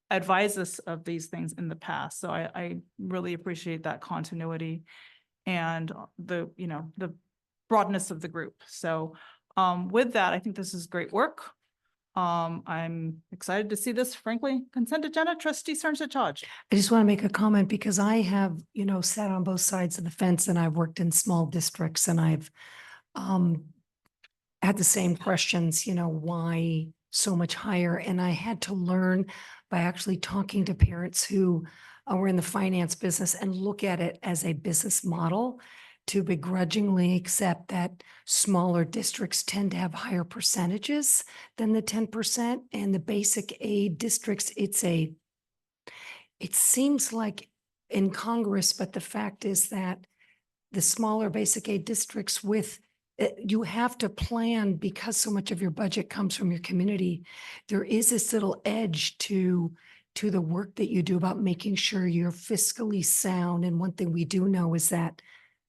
advise us of these things in the past. So I really appreciate that continuity and the broadness of the group. So with that, I think this is great work. I'm excited to see this, frankly, consent agenda. Trustee Sterns-At-Charge. I just want to make a comment because I have, sat on both sides of the fence and I've worked in small districts and I've had the same questions, why so much higher? And I had to learn by actually talking to parents who were in the finance business and look at it as a business model to begrudgingly accept that smaller districts tend to have higher percentages than the 10%. And the basic aid districts, it seems like incongruous, but the fact is that the smaller basic aid districts you have to plan because so much of your budget comes from your community. There is this little edge to the work that you do about making sure you're fiscally sound. And one thing we do know is that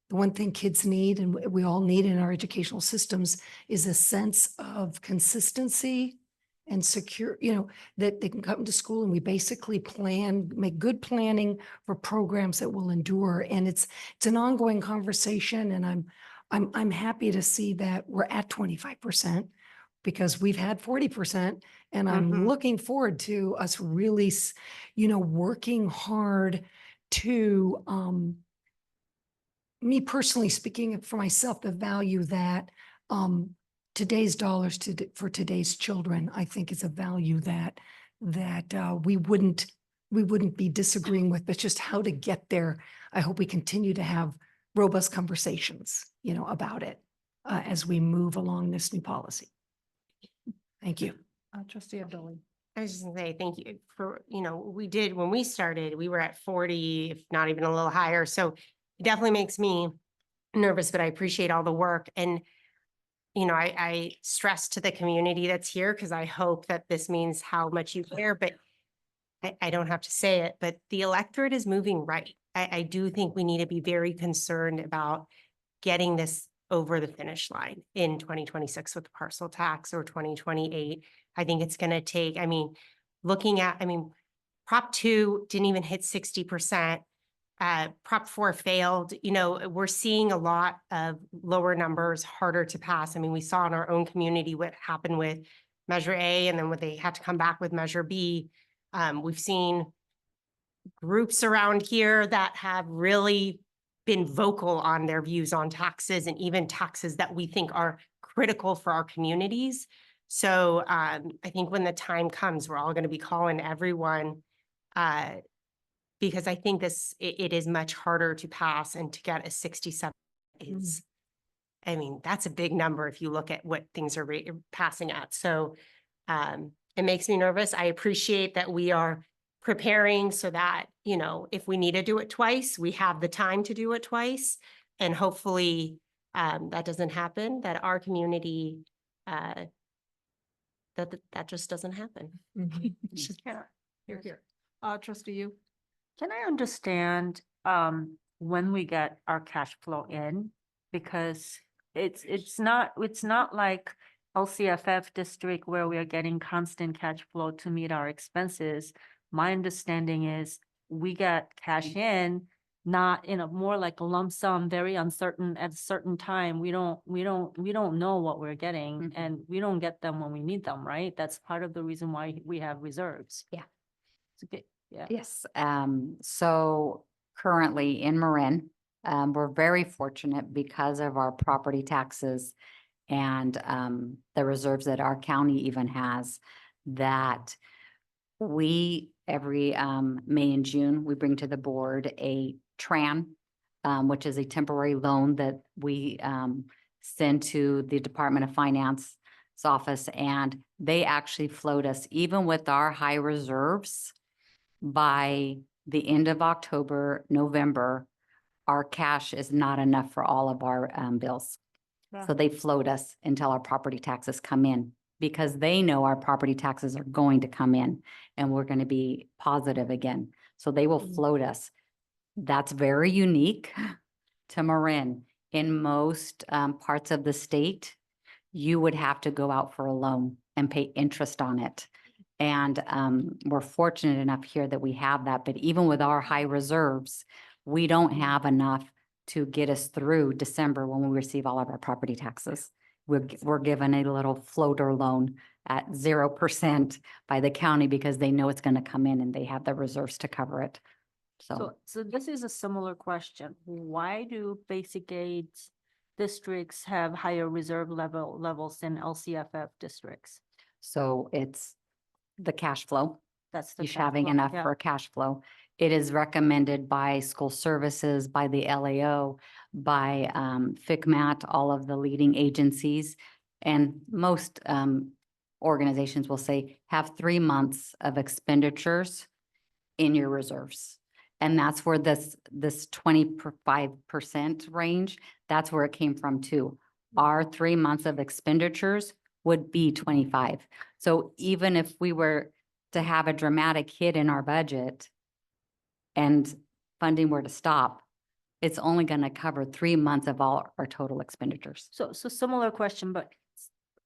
the one thing kids need, and we all need in our educational systems, is a sense of consistency and secure, that they can come to school and we basically make good planning for programs that will endure. And it's an ongoing conversation. And I'm happy to see that we're at 25% because we've had 40%. And I'm looking forward to us really, working hard to, me personally speaking for myself, the value that today's dollars for today's children, I think is a value that we wouldn't be disagreeing with, but just how to get there. I hope we continue to have robust conversations, about it as we move along this new policy. Thank you. Trustee Abdulli. I was just gonna say, thank you for, when we started, we were at 40, if not even a little higher. So it definitely makes me nervous, but I appreciate all the work. And, I stress to the community that's here because I hope that this means how much you care, but I don't have to say it, but the electorate is moving right. I do think we need to be very concerned about getting this over the finish line in 2026 with the parcel tax or 2028. I think it's going to take, Prop 2 didn't even hit 60%. Prop 4 failed. We're seeing a lot of lower numbers, harder to pass. We saw in our own community what happened with Measure A and then when they had to come back with Measure B. We've seen groups around here that have really been vocal on their views on taxes and even taxes that we think are critical for our communities. So I think when the time comes, we're all going to be calling everyone because I think it is much harder to pass and to get a 67 is, that's a big number if you look at what things are passing at. So it makes me nervous. I appreciate that we are preparing so that, if we need to do it twice, we have the time to do it twice. And hopefully that doesn't happen, that our community, that just doesn't happen. Here. Trustee Yu. Can I understand when we get our cash flow in? Because it's not like LCFF district where we are getting constant cash flow to meet our expenses. My understanding is we get cash in not in a more like a lump sum, very uncertain at a certain time. We don't know what we're getting Mhm. and we don't get them when we need them, right? That's part of the reason why we have reserves. Yeah. It's okay, yeah. Yes, so currently in Marin, we're very fortunate because of our property taxes and the reserves that our county even has, that we, every May and June, we bring to the board a TRAN, which is a temporary loan that we send to the Department of Finance's office, and they actually float us, even with our high reserves, by the end of October, November, our cash is not enough for all of our bills. So they float us until our property taxes come in, because they know our property taxes are going to come in and we're going to be positive again. So they will float us. That's very unique to Marin. In most parts of the state, you would have to go out for a loan and pay interest on it. And we're fortunate enough here that we have that, but even with our high reserves, we don't have enough to get us through December when we receive all of our property taxes. We're given a little floater loan at 0% by the county because they know it's going to come in and they have the reserves to cover it. So this is a similar question. Why do basic aid districts have higher reserve levels than LCFF districts? So it's the cash flow. That's the Just cash having flow, enough yeah. for cash flow. It is recommended by school services, by the LAO, by FCMAT, all of the leading agencies. And most organizations will say, have 3 months of expenditures in your reserves. And that's where this 25% range, that's where it came from too. Our 3 months of expenditures would be 25. So even if we were to have a dramatic hit in our budget and funding were to stop, it's only going to cover 3 months of all our total expenditures. So similar question, but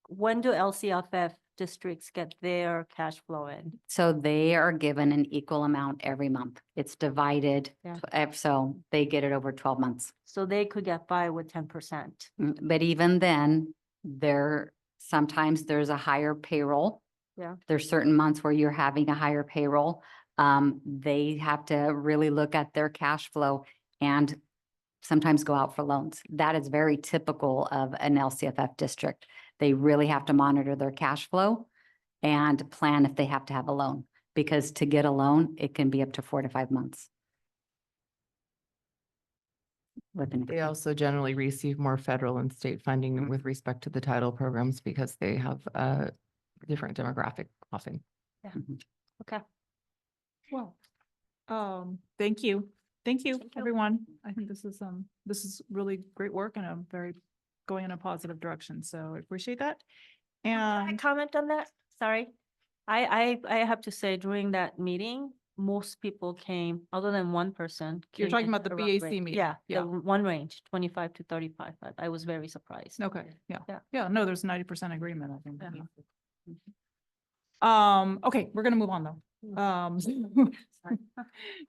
when do LCFF districts get their cash flow in? So they are given an equal amount every month. It's divided, Yeah. so they get it over 12 months. So they could get by with 10%. But even then, sometimes there's a higher payroll. Yeah. There's certain months where you're having a higher payroll. They have to really look at their cash flow and sometimes go out for loans. That is very typical of an LCFF district. They really have to monitor their cash flow and plan if they have to have a loan, because to get a loan, it can be up to 4 to 5 months. They also generally receive more federal and state funding with respect to the title programs because they have a different demographic often. Yeah. Mhm. Okay. Well, thank you. Thank you, everyone. I think this is really great work and I'm very going in a positive direction. So I appreciate that. Can I And comment on that? Sorry. I have to say during that meeting, most people came, other than one person. You're came talking in about the around BAC range. meeting. Yeah, Yeah. the one range, 25 to 35. I was very surprised. okay, yeah. Yeah. Yeah, no, there's 90% agreement, I think. Yeah. Okay, we're gonna move on though.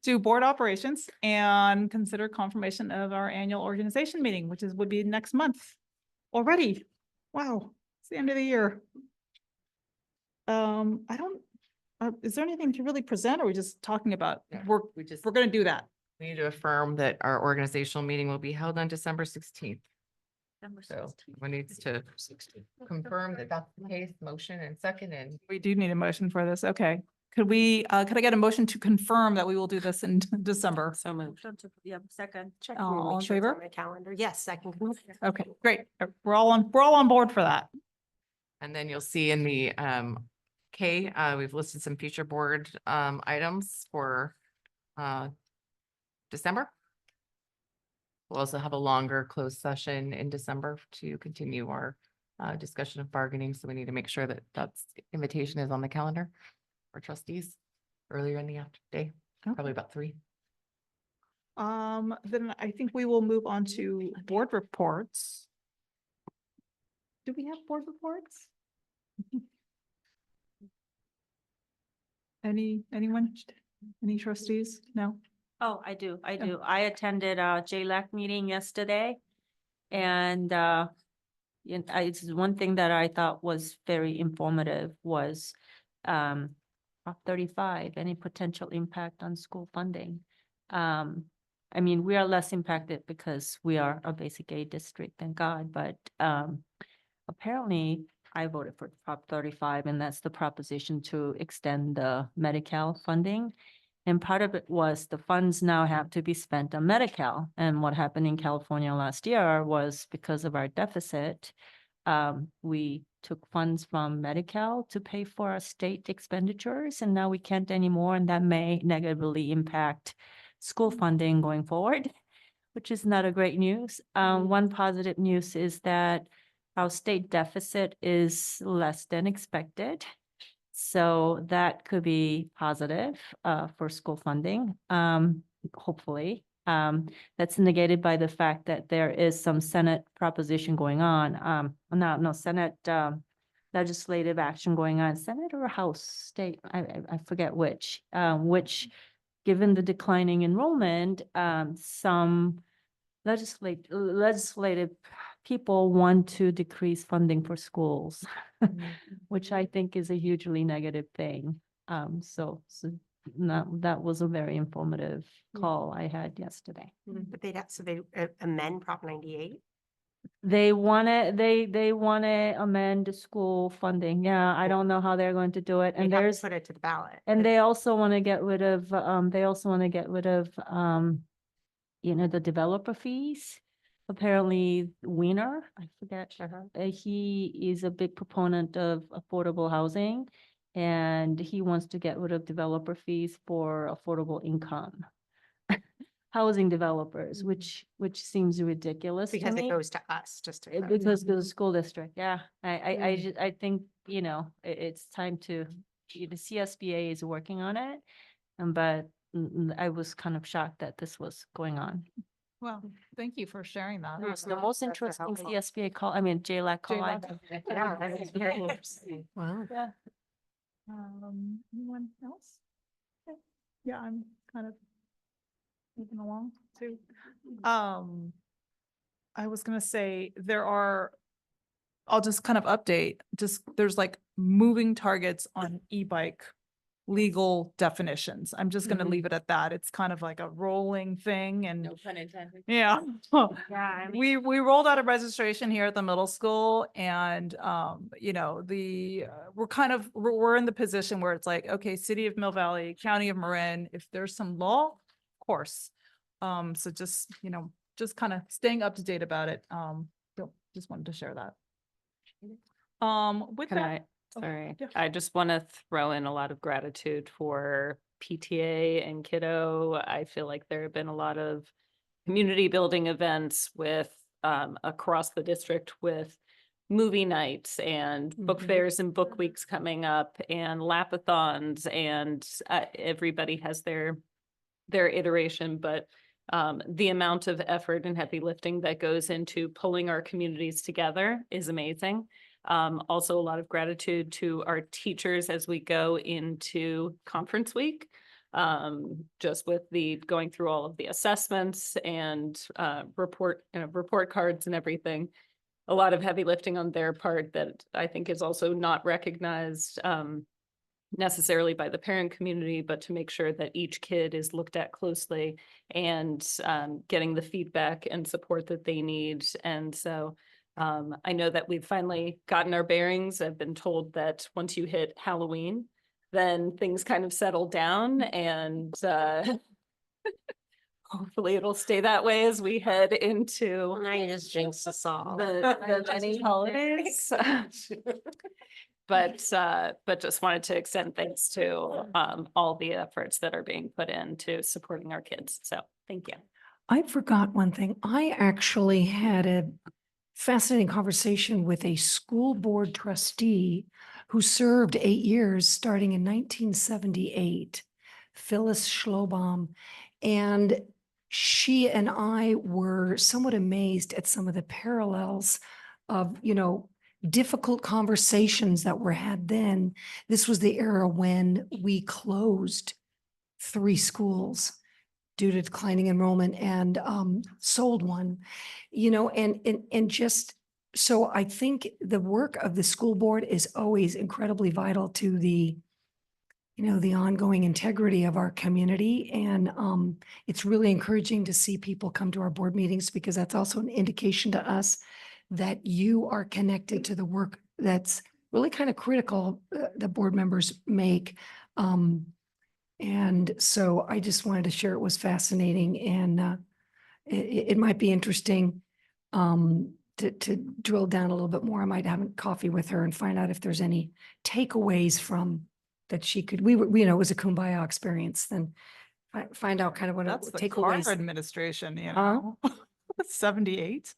To board operations and consider confirmation of our annual organization meeting, which would be next month already. Wow, it's the end of the year. Is there anything to really present or are we just talking about? Yeah, We're we gonna do that. need to affirm that our organizational meeting will be held on December 16th. So we needs to confirm that that's the case, motion and second, and We do need a motion for this. Okay. Could I get a motion to confirm that we will do this in December? So moved. Yeah, second. Check All and in make sure it's on favor? my calendar. Yes, I can. Okay, great. We're all on board for that. and then you'll see in the K, we've listed some future board items for December. We'll also have a longer closed session in December to continue our discussion of bargaining. So we need to make sure that that's invitation is on the calendar for trustees earlier in the day, probably about 3. Then I think we will move on to board reports. Do we have board reports? Anyone? Any trustees? No? Oh, I do. I attended a JLAC meeting yesterday. And it's one thing that I thought was very informative was Prop 35, any potential impact on school funding. I mean, we are less impacted because we are a basic aid district, thank God, but apparently I voted for Prop 35, and that's the proposition to extend the Medi-Cal funding. And part of it was the funds now have to be spent on Medi-Cal. And what happened in California last year was because of our deficit, we took funds from Medi-Cal to pay for our state expenditures, and now we can't anymore, and that may negatively impact school funding going forward, which is not a great news. One positive news is that our state deficit is less than expected. So that could be positive for school funding, hopefully. That's negated by the fact that there is some Senate proposition going on. No, Senate legislative action going on, Senate or House, state, I forget which, given the declining enrollment, some legislative people want to decrease funding for schools, which I think is a hugely negative thing. So that was a very informative call I had yesterday. But they amend Prop 98? They wanna amend the school funding. Yeah, I don't know how they're going to do it. And They'd have to there's, put it to the ballot. and they also want to get rid of, the developer fees. Apparently Wiener, I forget, he is a big proponent of affordable housing. And he wants to get rid of developer fees for affordable income housing developers, which seems ridiculous to Because it me. goes to us, just to. Because of the school district, yeah. I think, it's time to, the CSBA is working on it. But I was kind of shocked that this was going on. Well, thank you for sharing that. It was the most interesting CSBA call, JLAC call. Yeah, that is very interesting. Wow. Yeah. Anyone else? Okay. Yeah, I'm kind of moving along too. I was gonna say I'll just kind of update, there's like moving targets on e-bike legal definitions. I'm just gonna leave it at that. It's kind of like a rolling thing and. No pun intended. Yeah. Yeah. We rolled out a registration here at the middle school and, we're in the position where it's like, okay, City of Mill Valley, County of Marin, if there's some law, of course. So just kind of staying up to date about it. Just wanted to share that. With Can that. Sorry, yeah. I just want to throw in a lot of gratitude for PTA and Kiddo. I feel like there have been a lot of community building events with across the district with movie nights and book fairs and book weeks coming up and lapathons, and everybody has their iteration, but the amount of effort and heavy lifting that goes into pulling our communities together is amazing. Also a lot of gratitude to our teachers as we go into conference week. Just with the going through all of the assessments and report cards and everything. A lot of heavy lifting on their part that I think is also not recognized necessarily by the parent community, but to make sure that each kid is looked at closely and getting the feedback and support that they need. And so I know that we've finally gotten our bearings. I've been told that once you hit Halloween, then things kind of settle down, and hopefully it'll stay that way as we head into Now you just jinxed us all. the many holidays. But just wanted to extend thanks to all the efforts that are being put into supporting our kids. So thank you. I forgot one thing. I actually had a fascinating conversation with a school board trustee who served 8 years starting in 1978, Phyllis Schlobaum. And she and I were somewhat amazed at some of the parallels of, difficult conversations that were had then. This was the era when we closed 3 schools due to declining enrollment and sold one, you know, and just, so I think the work of the school board is always incredibly vital to the, you know, the ongoing integrity of our community. And it's really encouraging to see people come to our board meetings because that's also an indication to us that you are connected to the work that's really kind of critical the board members make. And so I just wanted to share it was fascinating and it might be interesting to drill down a little bit more. I might have a coffee with her and find out if there's any takeaways from that she could, you know, it was a kumbaya experience, then find out kind of what That's the Carter takeaways. administration, you Huh? know? 78.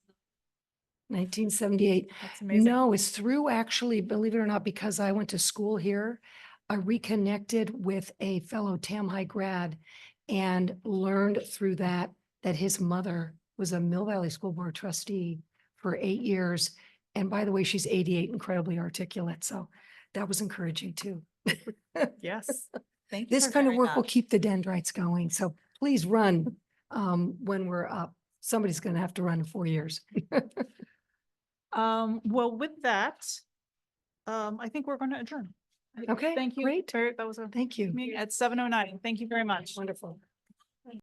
1978. That's amazing. No, it's through actually, believe it or not, because I went to school here. I reconnected with a fellow Tam High grad and learned through that his mother was a Mill Valley School Board trustee for 8 years. And by the way, she's 88, incredibly articulate. So that was encouraging too. Yes. Thank you. This for kind of sharing work will that. keep the dendrites going. So please run when we're up. Somebody's going to have to run in 4 years. Well, with that, I think we're going to adjourn. Okay, Thank you. great. That was a Thank you. meeting at 7:09. Thank you very much. Wonderful.